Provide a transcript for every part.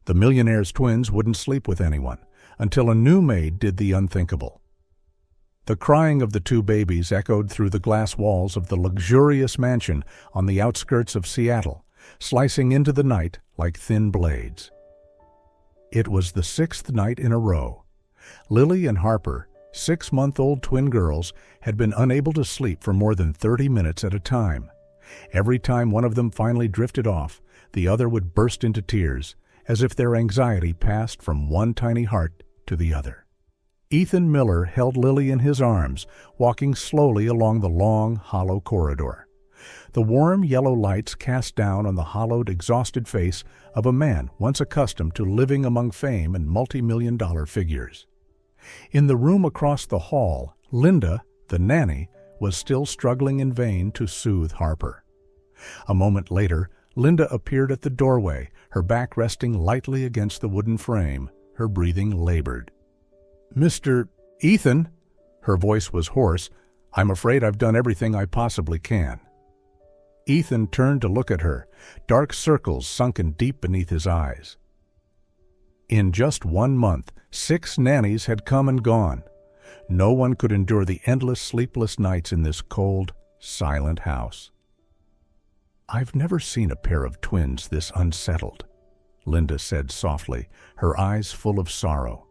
The Millionaire's twins wouldn't sleep with anyone until a new maid did the unthinkable. The crying of the two babies echoed through the glass walls of the luxurious mansion on the outskirts of Seattle, slicing into the night like thin blades. It was the 6th night in a row. Lily and Harper, 6-month-old twin girls, had been unable to sleep for more than 30 minutes at a time. Every time one of them finally drifted off, the other would burst into tears, as if their anxiety passed from one tiny heart to the other. Ethan Miller held Lily in his arms, walking slowly along the long, hollow corridor. The warm yellow lights cast down on the hollowed, exhausted face of a man once accustomed to living among fame and multi-million-dollar figures. In the room across the hall, Linda, the nanny, was still struggling in vain to soothe Harper. A moment later, Linda appeared at the doorway, her back resting lightly against the wooden frame, her breathing labored. "Mr. Ethan," her voice was hoarse, "I'm afraid I've done everything I possibly can." Ethan turned to look at her, dark circles sunken deep beneath his eyes. In just 1 month, 6 nannies had come and gone. No one could endure the endless sleepless nights in this cold, silent house. "I've never seen a pair of twins this unsettled," Linda said softly, her eyes full of sorrow.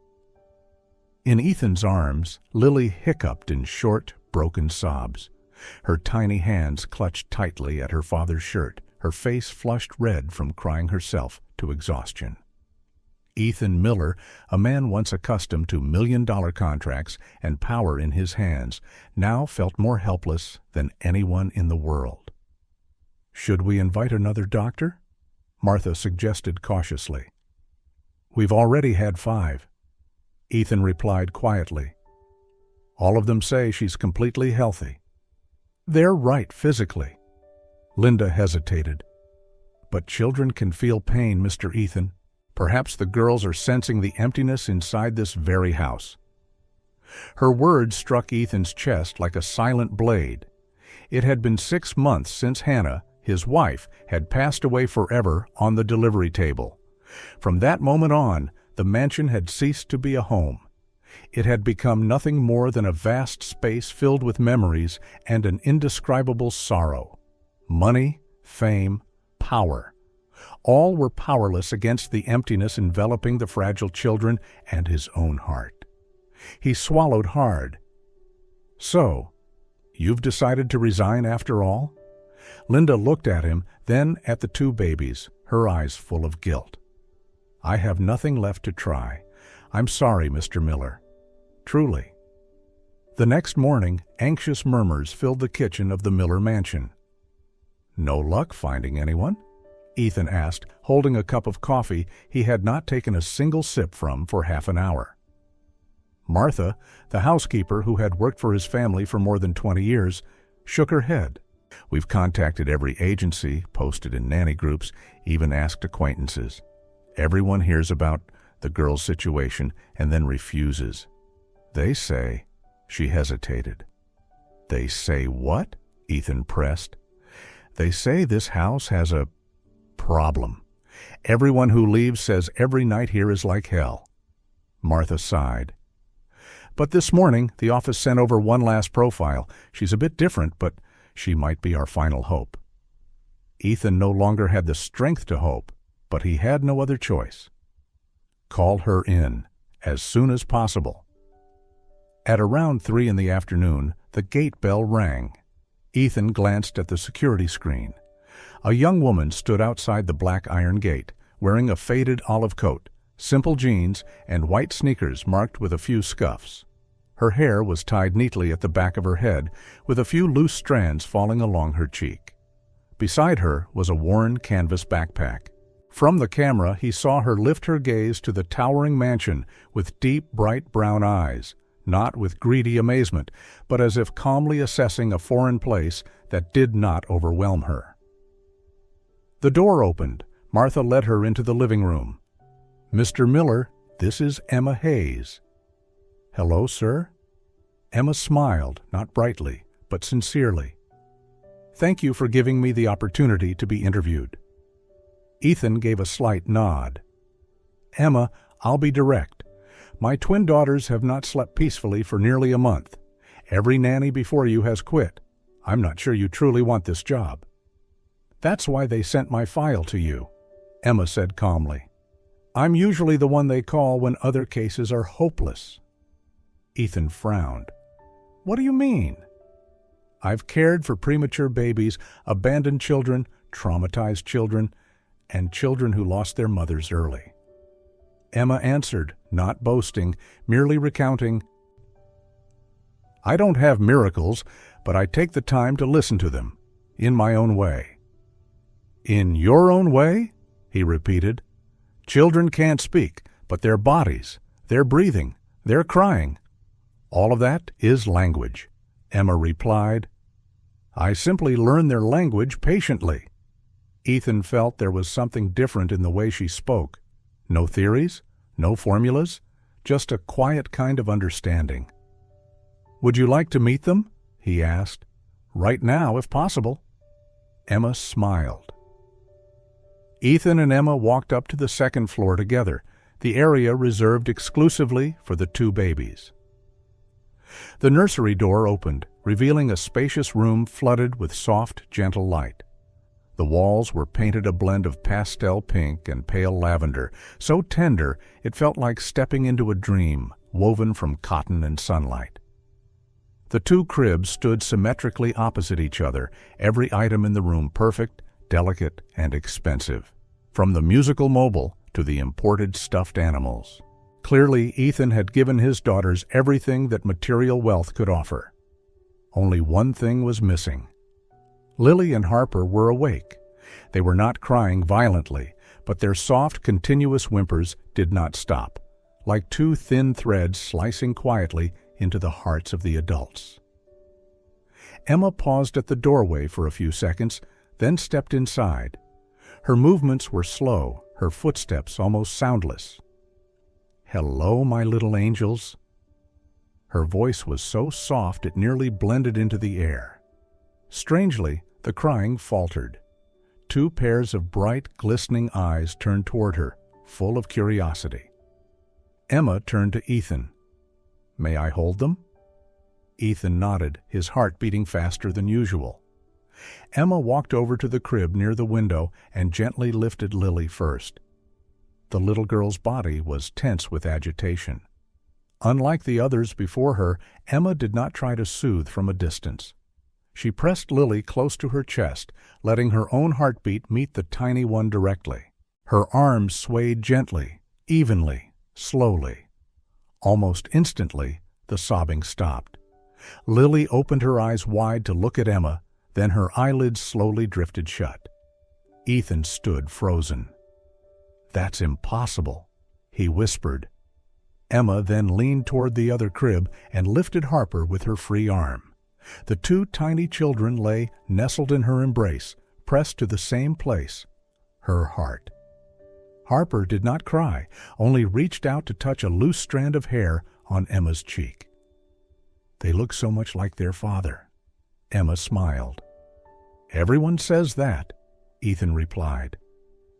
In Ethan's arms, Lily hiccuped in short, broken sobs. Her tiny hands clutched tightly at her father's shirt, her face flushed red from crying herself to exhaustion. Ethan Miller, a man once accustomed to million-dollar contracts and power in his hands, now felt more helpless than anyone in the world. "Should we invite another doctor?" Martha suggested cautiously. "We've already had 5. Ethan replied quietly. "All of them say she's completely healthy." "They're right physically." Linda hesitated. "But children can feel pain, Mr. Ethan. Perhaps the girls are sensing the emptiness inside this very house." Her words struck Ethan's chest like a silent blade. It had been 6 months since Hannah, his wife, had passed away forever on the delivery table. From that moment on, the mansion had ceased to be a home. It had become nothing more than a vast space filled with memories and an indescribable sorrow. Money, fame, power. All were powerless against the emptiness enveloping the fragile children and his own heart. He swallowed hard. "So, you've decided to resign after all?" Linda looked at him, then at the 2 babies, her eyes full of guilt. "I have nothing left to try. I'm sorry, Mr. Miller. Truly." The next morning, anxious murmurs filled the kitchen of the Miller mansion. "No luck finding anyone?" Ethan asked, holding a cup of coffee he had not taken a single sip from for half an hour. Martha, the housekeeper who had worked for his family for more than 20 years, shook her head. "We've contacted every agency, posted in nanny groups, even asked acquaintances. Everyone hears about the girl's situation and then refuses. They say," she hesitated. "They say what?" Ethan pressed. "They say this house has a problem. Everyone who leaves says every night here is like hell." Martha sighed. "But this morning, the office sent over one last profile. She's a bit different, but she might be our final hope." Ethan no longer had the strength to hope, but he had no other choice. "Call her in, as soon as possible." At around 3 in the afternoon, the gate bell rang. Ethan glanced at the security screen. A young woman stood outside the black iron gate, wearing a faded olive coat, simple jeans, and white sneakers marked with a few scuffs. Her hair was tied neatly at the back of her head, with a few loose strands falling along her cheek. Beside her was a worn canvas backpack. From the camera, he saw her lift her gaze to the towering mansion with deep, bright brown eyes, not with greedy amazement, but as if calmly assessing a foreign place that did not overwhelm her. The door opened. Martha led her into the living room. "Mr. Miller, this is Emma Hayes." "Hello, sir?" Emma smiled, not brightly, but sincerely. "Thank you for giving me the opportunity to be interviewed." Ethan gave a slight nod. Emma, I'll be direct. My twin daughters have not slept peacefully for nearly a month. Every nanny before you has quit. I'm not sure you truly want this job." "That's why they sent my file to you," Emma said calmly. "I'm usually the one they call when other cases are hopeless." Ethan frowned. "What do you mean?" "I've cared for premature babies, abandoned children, traumatized children, and children who lost their mothers early." Emma answered, not boasting, merely recounting, "I don't have miracles, but I take the time to listen to them, in my own way." "In your own way?" he repeated. "Children can't speak, but their bodies, their breathing, their crying, all of that is language," Emma replied. "I simply learn their language patiently." Ethan felt there was something different in the way she spoke. No theories, no formulas, just a quiet kind of understanding. "Would you like to meet them?" he asked. "Right now, if possible." Emma smiled. Ethan and Emma walked up to the second floor together, the area reserved exclusively for the two babies. The nursery door opened, revealing a spacious room flooded with soft, gentle light. The walls were painted a blend of pastel pink and pale lavender, so tender it felt like stepping into a dream, woven from cotton and sunlight. The two cribs stood symmetrically opposite each other, every item in the room perfect, delicate, and expensive, from the musical mobile to the imported stuffed animals. Clearly, Ethan had given his daughters everything that material wealth could offer. Only one thing was missing. Lily and Harper were awake. They were not crying violently, but their soft, continuous whimpers did not stop, like two thin threads slicing quietly into the hearts of the adults. Emma paused at the doorway for a few seconds, then stepped inside. Her movements were slow, her footsteps almost soundless. "Hello, my little angels." Her voice was so soft it nearly blended into the air. Strangely, the crying faltered. Two pairs of bright, glistening eyes turned toward her, full of curiosity. Emma turned to Ethan. "May I hold them?" Ethan nodded, his heart beating faster than usual. Emma walked over to the crib near the window and gently lifted Lily first. The little girl's body was tense with agitation. Unlike the others before her, Emma did not try to soothe from a distance. She pressed Lily close to her chest, letting her own heartbeat meet the tiny one directly. Her arms swayed gently, evenly, slowly. Almost instantly, the sobbing stopped. Lily opened her eyes wide to look at Emma, then her eyelids slowly drifted shut. Ethan stood frozen. "That's impossible," he whispered. Emma then leaned toward the other crib and lifted Harper with her free arm. The two tiny children lay nestled in her embrace, pressed to the same place, her heart. Harper did not cry, only reached out to touch a loose strand of hair on Emma's cheek. "They look so much like their father." Emma smiled. "Everyone says that," Ethan replied.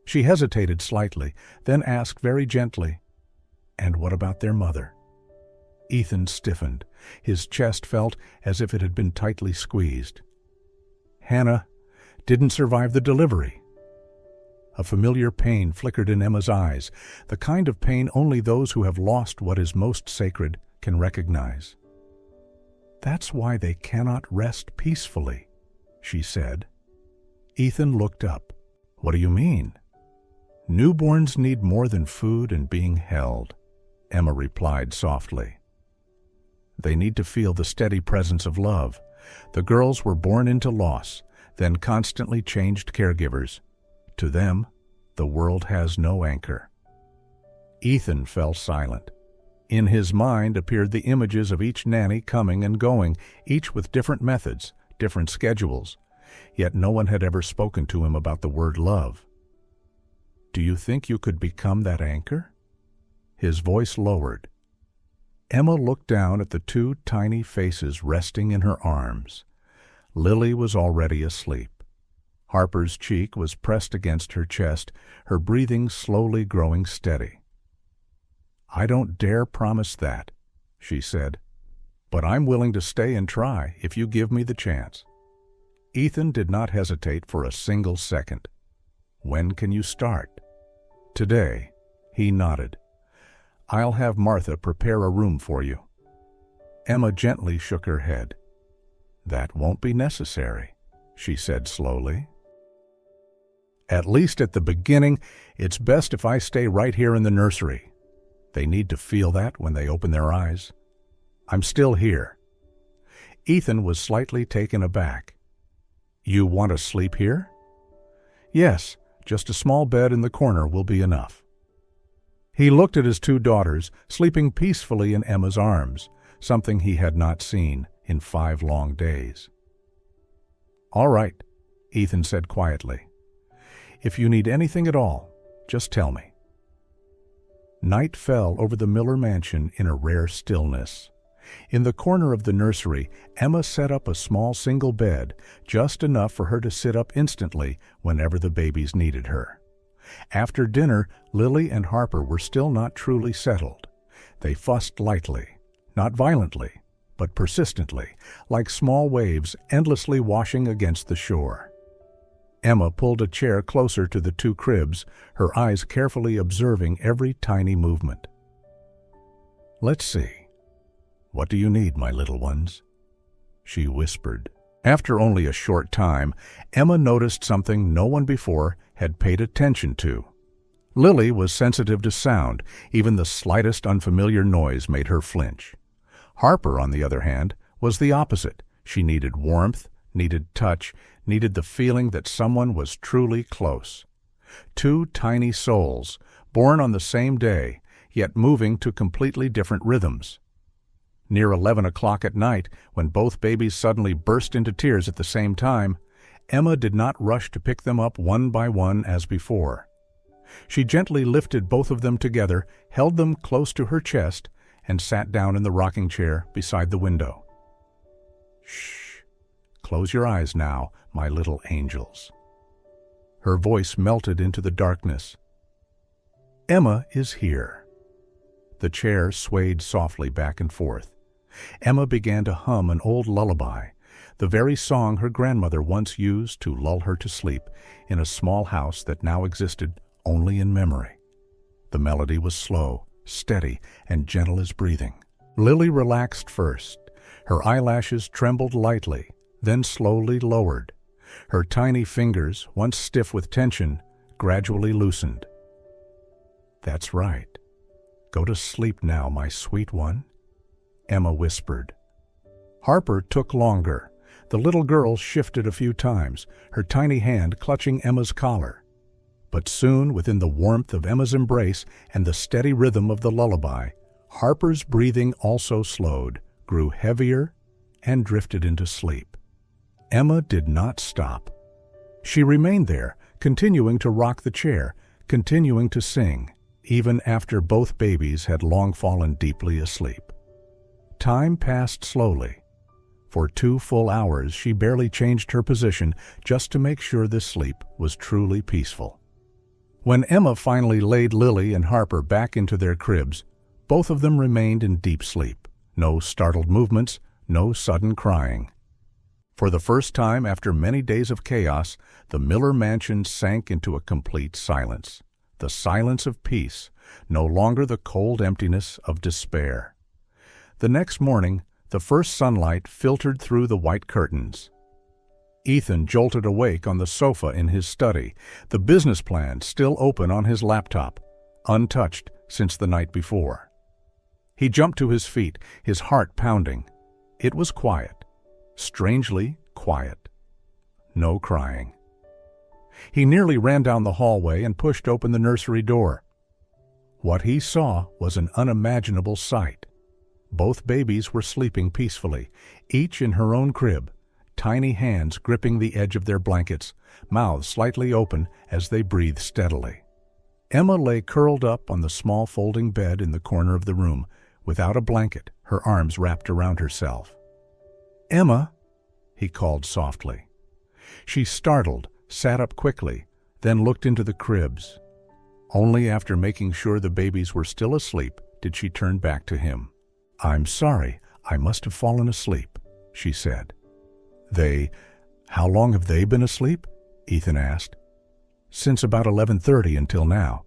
She hesitated slightly, then asked very gently, "And what about their mother?" Ethan stiffened. His chest felt as if it had been tightly squeezed. "Hannah didn't survive the delivery." A familiar pain flickered in Emma's eyes, the kind of pain only those who have lost what is most sacred can recognize. "That's why they cannot rest peacefully," she said. Ethan looked up. "What do you mean?" "Newborns need more than food and being held," Emma replied softly. "They need to feel the steady presence of love. The girls were born into loss, then constantly changed caregivers. To them, the world has no anchor." Ethan fell silent. In his mind appeared the images of each nanny coming and going, each with different methods, different schedules, yet no one had ever spoken to him about the word love. "Do you think you could become that anchor?" His voice lowered. Emma looked down at the two tiny faces resting in her arms. Lily was already asleep. Harper's cheek was pressed against her chest, her breathing slowly growing steady. "I don't dare promise that," she said, "but I'm willing to stay and try if you give me the chance." Ethan did not hesitate for a single second. "When can you start?" "Today," he nodded. "I'll have Martha prepare a room for you." Emma gently shook her head. "That won't be necessary," she said slowly. "At least at the beginning, it's best if I stay right here in the nursery. They need to feel that when they open their eyes. I'm still here." Ethan was slightly taken aback. "You want to sleep here?" "Yes, just a small bed in the corner will be enough." He looked at his two daughters, sleeping peacefully in Emma's arms, something he had not seen in 5 long days. "All right," Ethan said quietly. "If you need anything at all, just tell me." Night fell over the Miller mansion in a rare stillness. In the corner of the nursery, Emma set up a small single bed, just enough for her to sit up instantly whenever the babies needed her. After dinner, Lily and Harper were still not truly settled. They fussed lightly, not violently, but persistently, like small waves endlessly washing against the shore. Emma pulled a chair closer to the 2 cribs, her eyes carefully observing every tiny movement. "Let's see. What do you need, my little ones?" she whispered. After only a short time, Emma noticed something no one before had paid attention to. Lily was sensitive to sound. Even the slightest unfamiliar noise made her flinch. Harper, on the other hand, was the opposite. She needed warmth, needed touch, needed the feeling that someone was truly close. 2 tiny souls, born on the same day, yet moving to completely different rhythms. Near 11 o'clock at night, when both babies suddenly burst into tears at the same time, Emma did not rush to pick them up one by one as before. She gently lifted both of them together, held them close to her chest, and sat down in the rocking chair beside the window. "Shh! Close your eyes now, my little angels." Her voice melted into the darkness. "Emma is here." The chair swayed softly back and forth. Emma began to hum an old lullaby, the very song her grandmother once used to lull her to sleep in a small house that now existed only in memory. The melody was slow, steady, and gentle as breathing. Lily relaxed first. Her eyelashes trembled lightly, then slowly lowered. Her tiny fingers, once stiff with tension, gradually loosened. "That's right. Go to sleep now, my sweet one," Emma whispered. Harper took longer. The little girl shifted a few times, her tiny hand clutching Emma's collar. But soon, within the warmth of Emma's embrace and the steady rhythm of the lullaby, Harper's breathing also slowed, grew heavier, and drifted into sleep. Emma did not stop. She remained there, continuing to rock the chair, continuing to sing, even after both babies had long fallen deeply asleep. Time passed slowly. For 2 full hours she barely changed her position just to make sure this sleep was truly peaceful. When Emma finally laid Lily and Harper back into their cribs, both of them remained in deep sleep. No startled movements, no sudden crying. For the first time after many days of chaos, the Miller mansion sank into a complete silence. The silence of peace, no longer the cold emptiness of despair. The next morning, the first sunlight filtered through the white curtains. Ethan jolted awake on the sofa in his study, the business plan still open on his laptop, untouched since the night before. He jumped to his feet, his heart pounding. It was quiet, strangely quiet. No crying. He nearly ran down the hallway and pushed open the nursery door. What he saw was an unimaginable sight. Both babies were sleeping peacefully, each in her own crib, tiny hands gripping the edge of their blankets, mouths slightly open as they breathed steadily. Emma lay curled up on the small folding bed in the corner of the room, without a blanket, her arms wrapped around herself. "Emma," he called softly. She startled, sat up quickly, then looked into the cribs. Only after making sure the babies were still asleep did she turn back to him. "I'm sorry, I must have fallen asleep," she said. How long have they been asleep?" Ethan asked. "Since about 11:30 until now.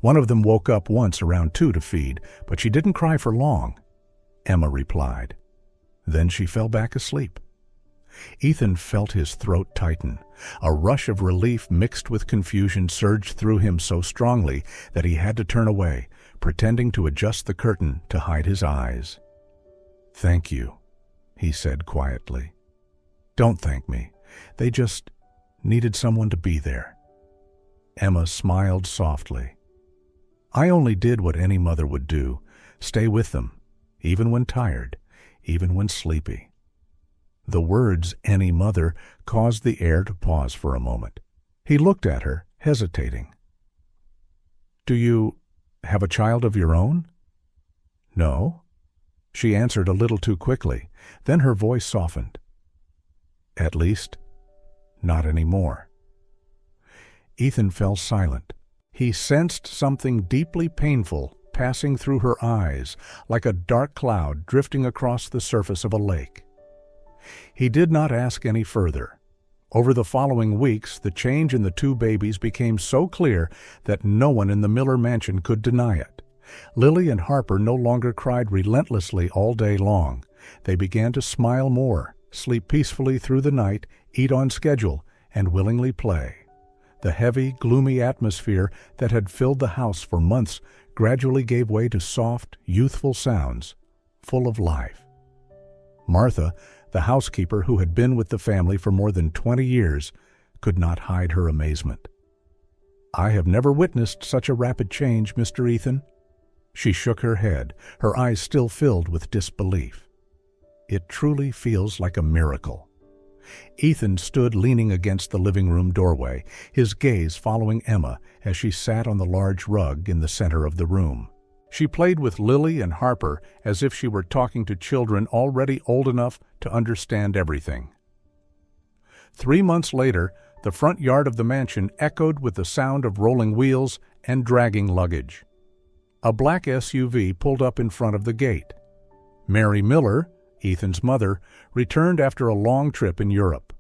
One of them woke up once around 2 to feed, but she didn't cry for long," Emma replied. Then she fell back asleep. Ethan felt his throat tighten. A rush of relief mixed with confusion surged through him so strongly that he had to turn away, pretending to adjust the curtain to hide his eyes. "Thank you," he said quietly. "Don't thank me. They just needed someone to be there." Emma smiled softly. "I only did what any mother would do, stay with them, even when tired, even when sleepy." The words "any mother" caused the heir to pause for a moment. He looked at her, hesitating. "Do you have a child of your own?" "No." She answered a little too quickly. Then her voice softened. "At least, not anymore." Ethan fell silent. He sensed something deeply painful passing through her eyes, like a dark cloud drifting across the surface of a lake. He did not ask any further. Over the following weeks, the change in the 2 babies became so clear that no one in the Miller mansion could deny it. Lily and Harper no longer cried relentlessly all day long. They began to smile more, sleep peacefully through the night, eat on schedule, and willingly play. The heavy, gloomy atmosphere that had filled the house for months gradually gave way to soft, youthful sounds, full of life. Martha, the housekeeper who had been with the family for more than 20 years, could not hide her amazement. "I have never witnessed such a rapid change, Mr. Ethan." She shook her head, her eyes still filled with disbelief. "It truly feels like a miracle." Ethan stood leaning against the living room doorway, his gaze following Emma as she sat on the large rug in the center of the room. She played with Lily and Harper as if she were talking to children already old enough to understand everything. 3 months later, the front yard of the mansion echoed with the sound of rolling wheels and dragging luggage. A black SUV pulled up in front of the gate. Mary Miller, Ethan's mother, returned after a long trip in Europe.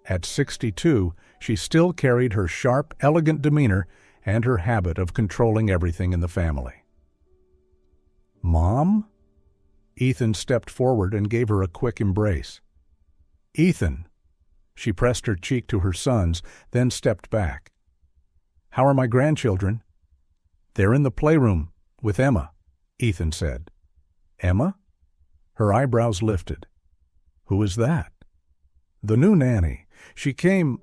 At 62, she still carried her sharp, elegant demeanor and her habit of controlling everything in the family. "Mom?" Ethan stepped forward and gave her a quick embrace. "Ethan." She pressed her cheek to her son's, then stepped back. "How are my grandchildren?" "They're in the playroom with Emma," Ethan said. "Emma?" Her eyebrows lifted. "Who is that?" "The new nanny. She came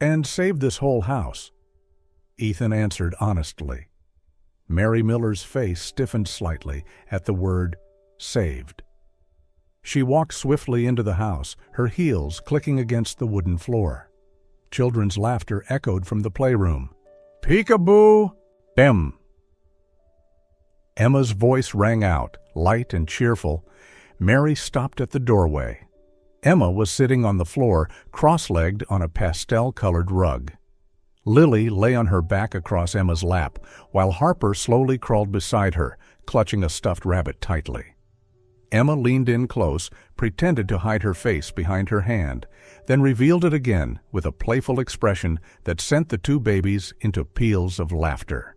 and saved this whole house," Ethan answered honestly. Mary Miller's face stiffened slightly at the word saved. She walked swiftly into the house, her heels clicking against the wooden floor. Children's laughter echoed from the playroom. "Peekaboo! Bem!" Emma's voice rang out, light and cheerful. Mary stopped at the doorway. Emma was sitting on the floor, cross-legged on a pastel-colored rug. Lily lay on her back across Emma's lap, while Harper slowly crawled beside her, clutching a stuffed rabbit tightly. Emma leaned in close, pretended to hide her face behind her hand, then revealed it again with a playful expression that sent the 2 babies into peals of laughter.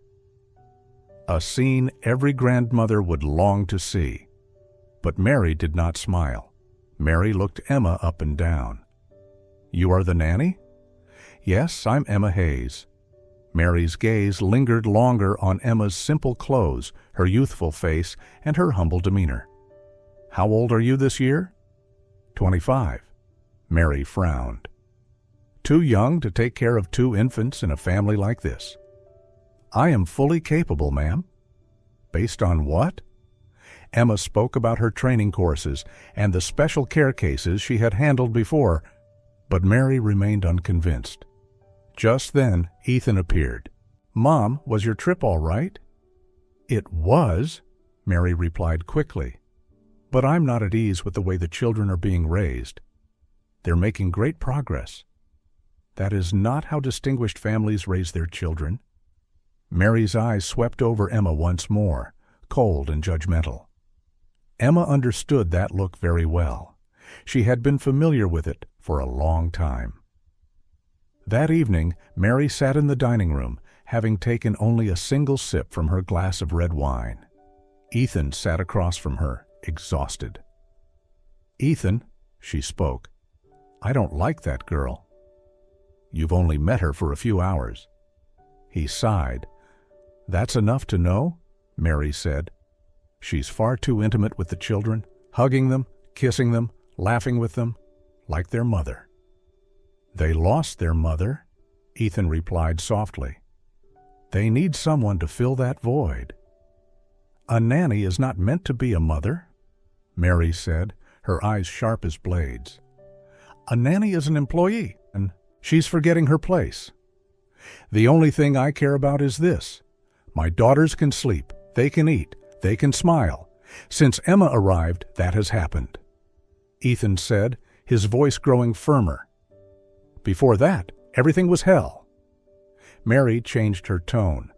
A scene every grandmother would long to see. But Mary did not smile. Mary looked Emma up and down. "You are the nanny?" "Yes, I'm Emma Hayes." Mary's gaze lingered longer on Emma's simple clothes, her youthful face, and her humble demeanor. "How old are you this year?" 25. Mary frowned. "Too young to take care of 2 infants in a family like this." "I am fully capable, ma'am." "Based on what?" Emma spoke about her training courses and the special care cases she had handled before, but Mary remained unconvinced. Just then, Ethan appeared. "Mom, was your trip all right?" "It was," Mary replied quickly. "But I'm not at ease with the way the children are being raised. They're making great progress. That is not how distinguished families raise their children." Mary's eyes swept over Emma once more, cold and judgmental. Emma understood that look very well. She had been familiar with it for a long time. That evening, Mary sat in the dining room, having taken only a single sip from her glass of red wine. Ethan sat across from her, exhausted. "Ethan," she spoke, "I don't like that girl." "You've only met her for a few hours." He sighed. "That's enough to know?" Mary said. "She's far too intimate with the children, hugging them, kissing them, laughing with them, like their mother." "They lost their mother," Ethan replied softly. "They need someone to fill that void." "A nanny is not meant to be a mother," Mary said, her eyes sharp as blades. "A nanny is an employee, and she's forgetting her place. The only thing I care about is this. My daughters can sleep, they can eat, they can smile. Since Emma arrived, that has happened," Ethan said, his voice growing firmer. "Before that, everything was hell." Mary changed her tone.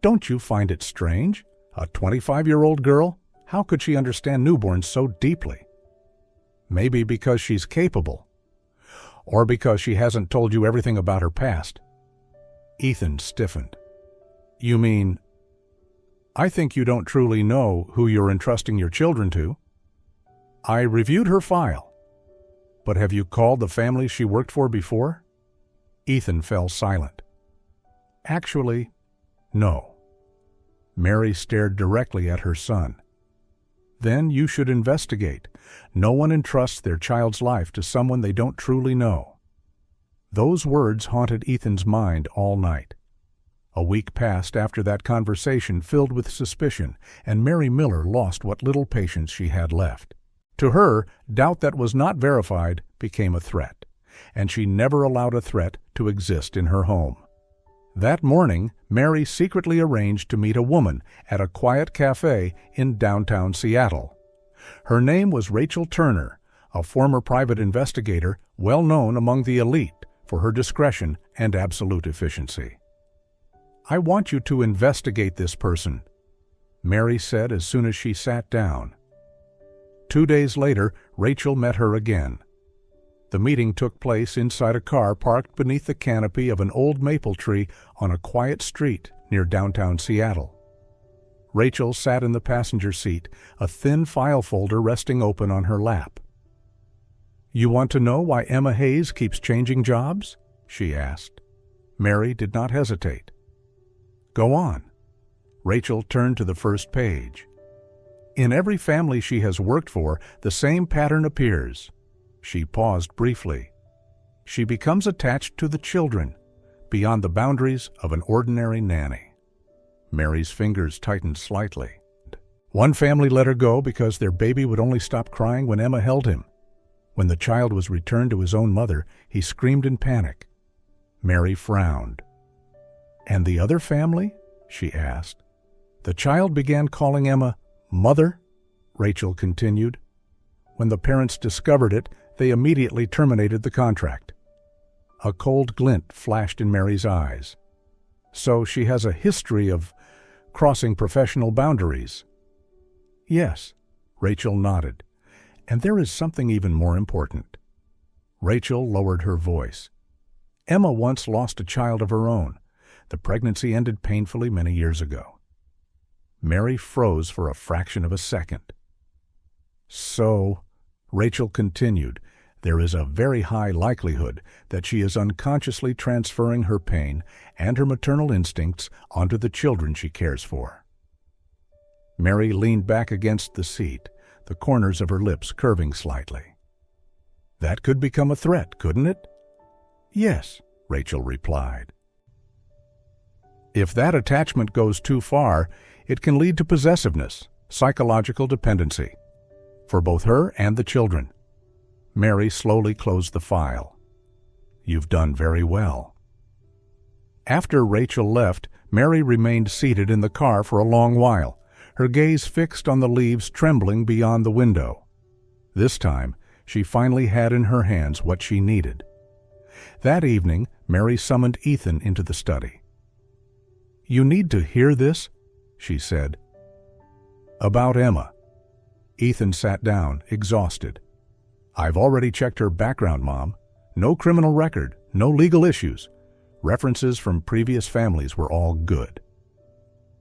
"Don't you find it strange? A 25-year-old girl? How could she understand newborns so deeply?" "Maybe because she's capable. Or because she hasn't told you everything about her past." Ethan stiffened. "You mean, I think you don't truly know who you're entrusting your children to." "I reviewed her file." "But have you called the family she worked for before?" Ethan fell silent. "Actually, no." Mary stared directly at her son. "Then you should investigate. No one entrusts their child's life to someone they don't truly know." Those words haunted Ethan's mind all night. A week passed after that conversation filled with suspicion, and Mary Miller lost what little patience she had left. To her, doubt that was not verified became a threat, and she never allowed a threat to exist in her home. That morning, Mary secretly arranged to meet a woman at a quiet cafe in downtown Seattle. Her name was Rachel Turner, a former private investigator well known among the elite for her discretion and absolute efficiency. "I want you to investigate this person," Mary said as soon as she sat down. 2 days later, Rachel met her again. The meeting took place inside a car parked beneath the canopy of an old maple tree on a quiet street near downtown Seattle. Rachel sat in the passenger seat, a thin file folder resting open on her lap. "You want to know why Emma Hayes keeps changing jobs?" she asked. Mary did not hesitate. "Go on." Rachel turned to the first page. "In every family she has worked for, the same pattern appears." She paused briefly. "She becomes attached to the children, beyond the boundaries of an ordinary nanny." Mary's fingers tightened slightly. "One family let her go because their baby would only stop crying when Emma held him. When the child was returned to his own mother, he screamed in panic." Mary frowned. "And the other family?" she asked. "The child began calling Emma Mother," Rachel continued. "When the parents discovered it, they immediately terminated the contract." A cold glint flashed in Mary's eyes. "So she has a history of crossing professional boundaries." "Yes," Rachel nodded. "And there is something even more important." Rachel lowered her voice. "Emma once lost a child of her own. The pregnancy ended painfully many years ago." Mary froze for a fraction of a second. "So," Rachel continued, "there is a very high likelihood that she is unconsciously transferring her pain and her maternal instincts onto the children she cares for." Mary leaned back against the seat, the corners of her lips curving slightly. "That could become a threat, couldn't it?" "Yes," Rachel replied. "If that attachment goes too far, it can lead to possessiveness, psychological dependency, for both her and the children." Mary slowly closed the file. "You've done very well." After Rachel left, Mary remained seated in the car for a long while, her gaze fixed on the leaves trembling beyond the window. This time, she finally had in her hands what she needed. That evening, Mary summoned Ethan into the study. "You need to hear this," she said. About Emma. Ethan sat down, exhausted. I've already checked her background, Mom. No criminal record, no legal issues. References from previous families were all good.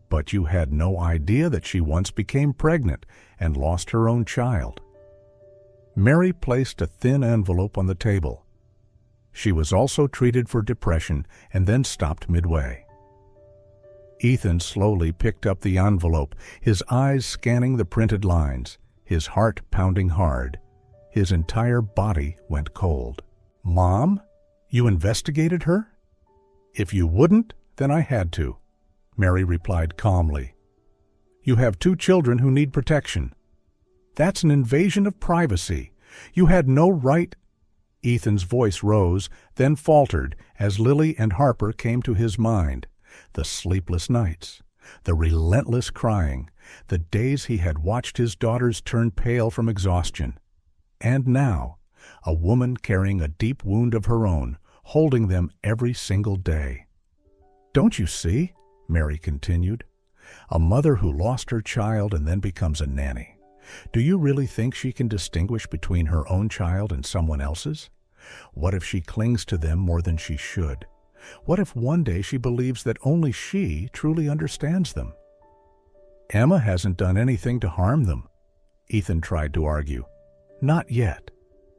But you had no idea that she once became pregnant and lost her own child. Mary placed a thin envelope on the table. She was also treated for depression and then stopped midway. Ethan slowly picked up the envelope, his eyes scanning the printed lines, his heart pounding hard. His entire body went cold. Mom, you investigated her? If you wouldn't, then I had to, Mary replied calmly. You have 2 children who need protection. That's an invasion of privacy. You had no right. Ethan's voice rose, then faltered as Lily and Harper came to his mind. The sleepless nights, the relentless crying, the days he had watched his daughters turn pale from exhaustion. And now, a woman carrying a deep wound of her own, holding them every single day. Don't you see? Mary continued. A mother who lost her child and then becomes a nanny. Do you really think she can distinguish between her own child and someone else's? What if she clings to them more than she should? What if one day she believes that only she truly understands them? Emma hasn't done anything to harm them, Ethan tried to argue. Not yet,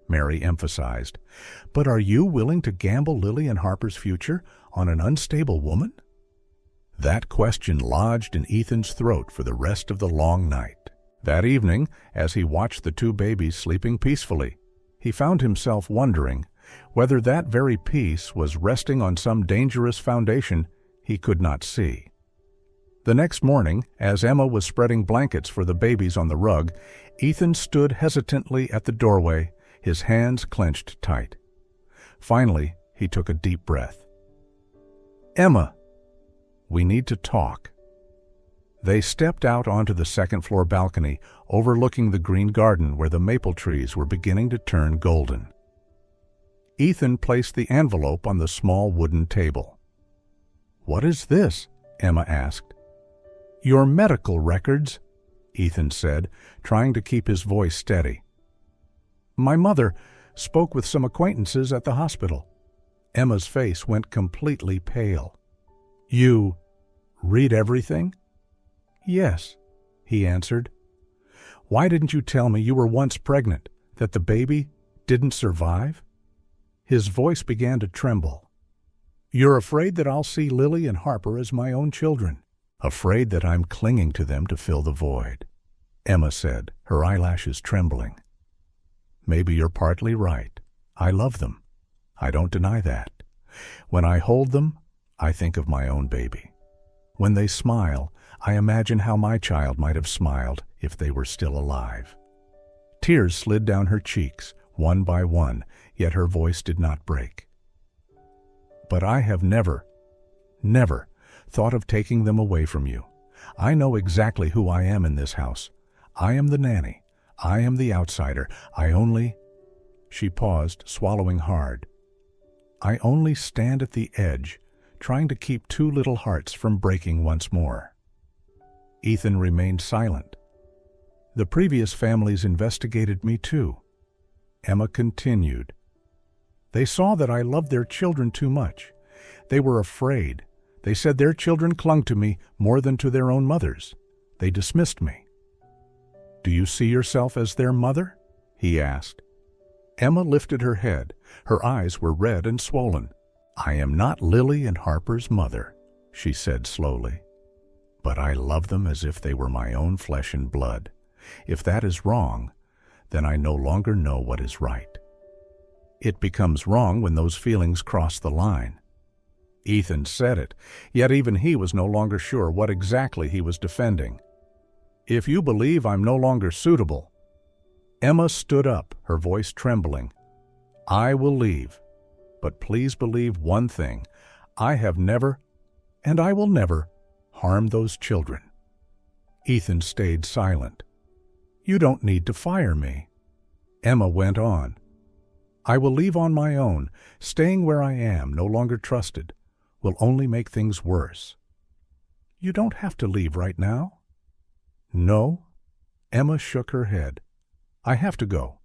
Mary emphasized. But are you willing to gamble Lily and Harper's future on an unstable woman? That question lodged in Ethan's throat for the rest of the long night. That evening, as he watched the 2 babies sleeping peacefully, he found himself wondering whether that very peace was resting on some dangerous foundation he could not see. The next morning, as Emma was spreading blankets for the babies on the rug, Ethan stood hesitantly at the doorway, his hands clenched tight. Finally, he took a deep breath. Emma, we need to talk. They stepped out onto the second-floor balcony, overlooking the green garden where the maple trees were beginning to turn golden. Ethan placed the envelope on the small wooden table. What is this? Emma asked. Your medical records, Ethan said, trying to keep his voice steady. My mother spoke with some acquaintances at the hospital. Emma's face went completely pale. You read everything? Yes, he answered. Why didn't you tell me you were once pregnant, that the baby didn't survive? His voice began to tremble. You're afraid that I'll see Lily and Harper as my own children, afraid that I'm clinging to them to fill the void, Emma said, her eyelashes trembling. Maybe you're partly right. I love them. I don't deny that. When I hold them, I think of my own baby. When they smile, I imagine how my child might have smiled if they were still alive. Tears slid down her cheeks, one by one, yet her voice did not break. But I have never thought of taking them away from you. I know exactly who I am in this house. I am the nanny. I am the outsider. She paused, swallowing hard. I only stand at the edge, trying to keep 2 little hearts from breaking once more. Ethan remained silent. The previous families investigated me too. Emma continued. They saw that I loved their children too much. They were afraid. They said their children clung to me more than to their own mothers. They dismissed me. Do you see yourself as their mother? He asked. Emma lifted her head. Her eyes were red and swollen. I am not Lily and Harper's mother, she said slowly. But I love them as if they were my own flesh and blood. If that is wrong, then I no longer know what is right. It becomes wrong when those feelings cross the line. Ethan said it, yet even he was no longer sure what exactly he was defending. If you believe I'm no longer suitable. Emma stood up, her voice trembling. I will leave, but please believe one thing. I have never, and I will never, harm those children. Ethan stayed silent. You don't need to fire me. Emma went on. I will leave on my own. Staying where I am, no longer trusted, will only make things worse. You don't have to leave right now. No, Emma shook her head. "I have to go.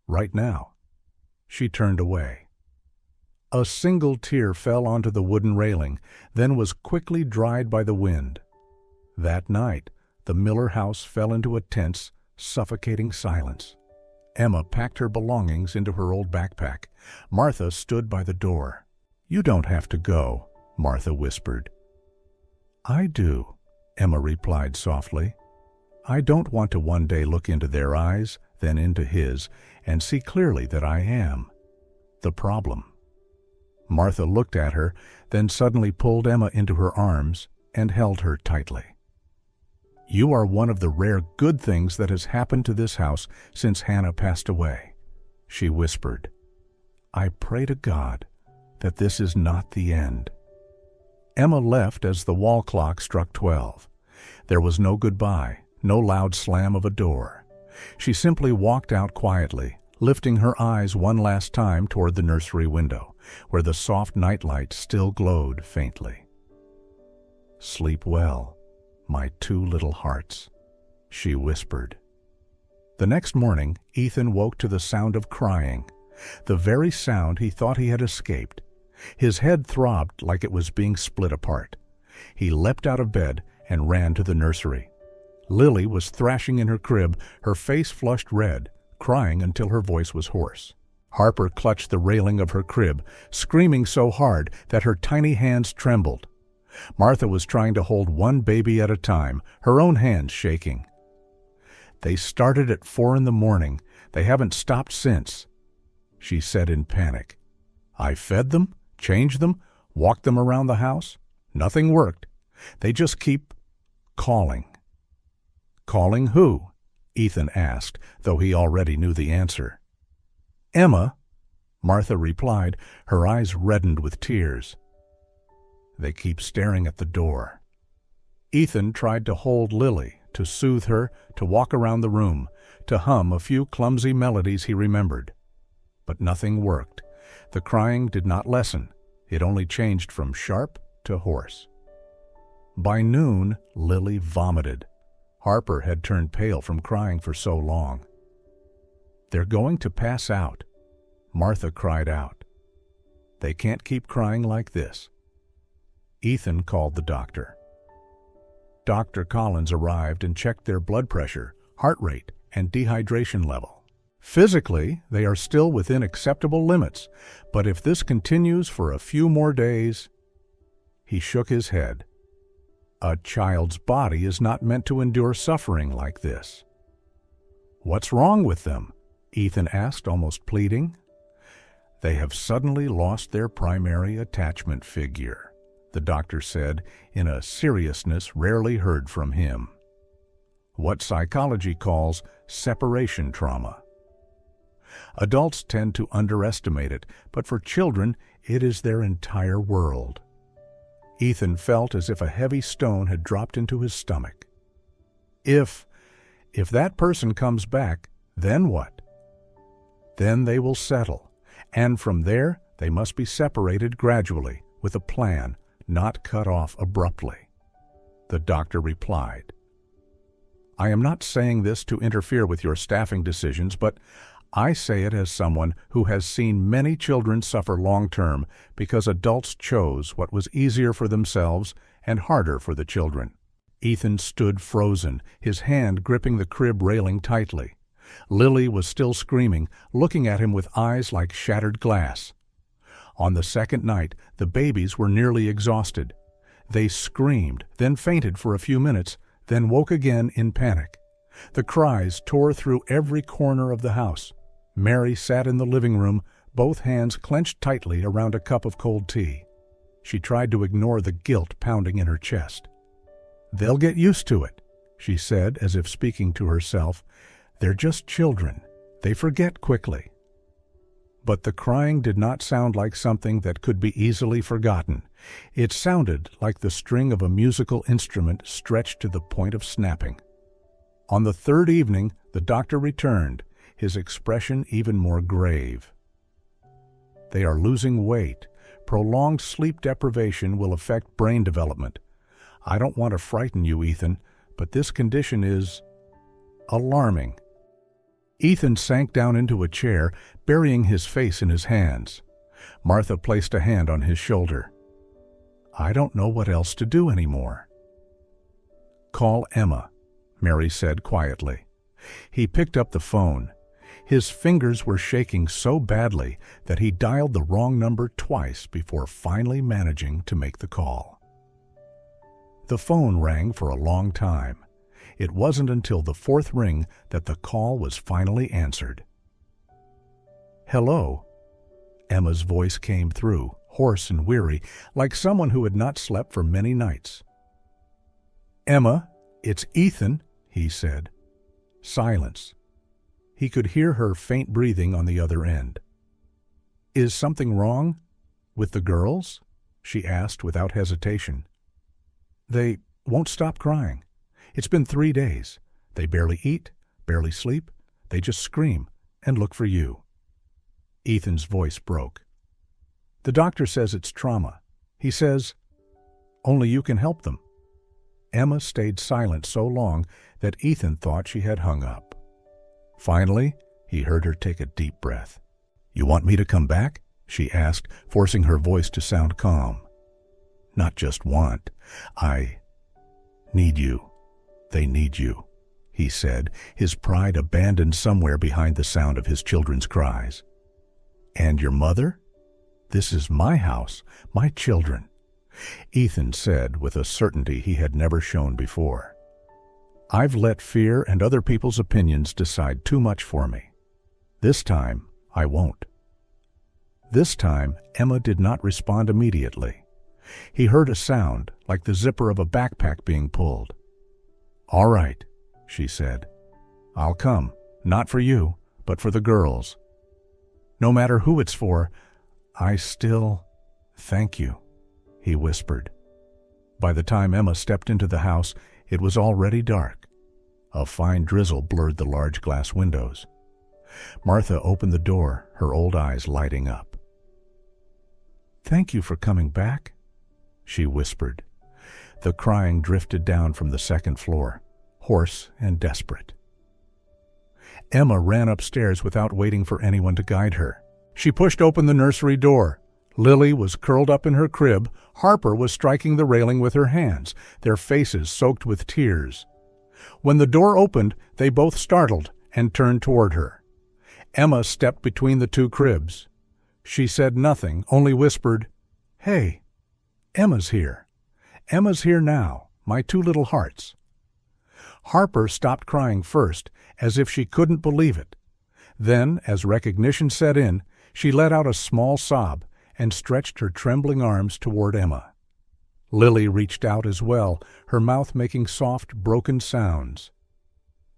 Right now." She turned away. A single tear fell onto the wooden railing, then was quickly dried by the wind. That night, the Miller house fell into a tense, suffocating silence. Emma packed her belongings into her old backpack. Martha stood by the door. "You don't have to go," Martha whispered. "I do," Emma replied softly. "I don't want to one day look into their eyes, then into his, and see clearly that I am the problem." Martha looked at her, then suddenly pulled Emma into her arms and held her tightly. "You are one of the rare good things that has happened to this house since Hannah passed away," she whispered. "I pray to God that this is not the end." Emma left as the wall clock struck 12. There was no goodbye, no loud slam of a door. She simply walked out quietly, lifting her eyes one last time toward the nursery window, where the soft nightlight still glowed faintly. "Sleep well, my two little hearts," she whispered. The next morning, Ethan woke to the sound of crying, the very sound he thought he had escaped. His head throbbed like it was being split apart. He leapt out of bed and ran to the nursery. Lily was thrashing in her crib, her face flushed red, crying until her voice was hoarse. Harper clutched the railing of her crib, screaming so hard that her tiny hands trembled. Martha was trying to hold one baby at a time, her own hands shaking. "They started at 4 a.m. They haven't stopped since," she said in panic. "I fed them, changed them, walked them around the house. Nothing worked. They just keep calling." "Calling who?" Ethan asked, though he already knew the answer. "Emma," Martha replied, her eyes reddened with tears. "They keep staring at the door." Ethan tried to hold Lily, to soothe her, to walk around the room, to hum a few clumsy melodies he remembered. But nothing worked. The crying did not lessen. It only changed from sharp to hoarse. By noon, Lily vomited. Harper had turned pale from crying for so long. "They're going to pass out," Martha cried out. "They can't keep crying like this." Ethan called the doctor. Dr. Collins arrived and checked their blood pressure, heart rate, and dehydration level. Physically, they are still within acceptable limits, but if this continues for a few more days... He shook his head. A child's body is not meant to endure suffering like this. "What's wrong with them?" Ethan asked, almost pleading. "They have suddenly lost their primary attachment figure," the doctor said, in a seriousness rarely heard from him. "What psychology calls separation trauma. Adults tend to underestimate it, but for children, it is their entire world." Ethan felt as if a heavy stone had dropped into his stomach. If that person comes back, then what? Then they will settle, and from there they must be separated gradually, with a plan, not cut off abruptly. The doctor replied, "I am not saying this to interfere with your staffing decisions, but I say it as someone who has seen many children suffer long-term because adults chose what was easier for themselves and harder for the children." Ethan stood frozen, his hand gripping the crib railing tightly. Lily was still screaming, looking at him with eyes like shattered glass. On the second night, the babies were nearly exhausted. They screamed, then fainted for a few minutes, then woke again in panic. The cries tore through every corner of the house. Mary sat in the living room, both hands clenched tightly around a cup of cold tea. She tried to ignore the guilt pounding in her chest. "They'll get used to it," she said, as if speaking to herself. "They're just children. They forget quickly." But the crying did not sound like something that could be easily forgotten. It sounded like the string of a musical instrument stretched to the point of snapping. On the third evening, the doctor returned, his expression even more grave. "They are losing weight. Prolonged sleep deprivation will affect brain development. I don't want to frighten you, Ethan, but this condition is Alarming. Ethan sank down into a chair, burying his face in his hands. Martha placed a hand on his shoulder. "I don't know what else to do anymore." "Call Emma," Mary said quietly. He picked up the phone. His fingers were shaking so badly that he dialed the wrong number twice before finally managing to make the call. The phone rang for a long time. It wasn't until the fourth ring that the call was finally answered. "Hello." Emma's voice came through, hoarse and weary, like someone who had not slept for many nights. "Emma, it's Ethan," he said. Silence. He could hear her faint breathing on the other end. "Is something wrong? With the girls?" she asked without hesitation. "They won't stop crying. It's been 3 days. They barely eat, barely sleep. They just scream and look for you." Ethan's voice broke. "The doctor says it's trauma. He says only you can help them." Emma stayed silent so long that Ethan thought she had hung up. Finally, he heard her take a deep breath. "You want me to come back?" she asked, forcing her voice to sound calm. "Not just want. I need you. They need you," he said, his pride abandoned somewhere behind the sound of his children's cries. "And your mother? This is my house, my children," Ethan said with a certainty he had never shown before. "I've let fear and other people's opinions decide too much for me. This time, I won't." This time, Emma did not respond immediately. He heard a sound, like the zipper of a backpack being pulled. "All right," she said. "I'll come, not for you, but for the girls. No matter who it's for, I still thank you," he whispered. By the time Emma stepped into the house, it was already dark. A fine drizzle blurred the large glass windows. Martha opened the door, her old eyes lighting up. "Thank you for coming back," she whispered. The crying drifted down from the second floor, hoarse and desperate. Emma ran upstairs without waiting for anyone to guide her. She pushed open the nursery door. Lily was curled up in her crib. Harper was striking the railing with her hands, their faces soaked with tears. When the door opened, they both startled and turned toward her. Emma stepped between the two cribs. She said nothing, only whispered, "Hey, Emma's here. Emma's here now, my two little hearts." Harper stopped crying first, as if she couldn't believe it. Then, as recognition set in, she let out a small sob and stretched her trembling arms toward Emma. Lily reached out as well, her mouth making soft, broken sounds.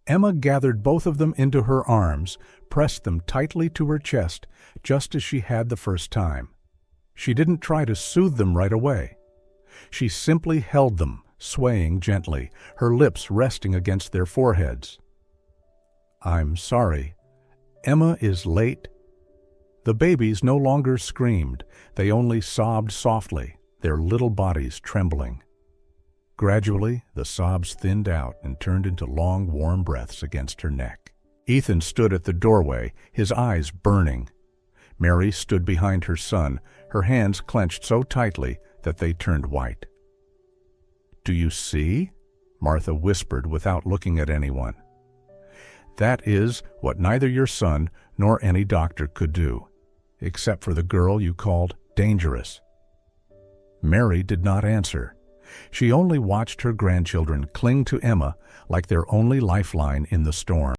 Emma gathered both of them into her arms, pressed them tightly to her chest, just as she had the first time. She didn't try to soothe them right away. She simply held them, swaying gently, her lips resting against their foreheads. "I'm sorry. Emma is late." The babies no longer screamed. They only sobbed softly, their little bodies trembling. Gradually, the sobs thinned out and turned into long, warm breaths against her neck. Ethan stood at the doorway, his eyes burning. Mary stood behind her son, her hands clenched so tightly that they turned white. "Do you see?" Martha whispered without looking at anyone. "That is what neither your son nor any doctor could do, except for the girl you called dangerous." Mary did not answer. She only watched her grandchildren cling to Emma like their only lifeline in the storm.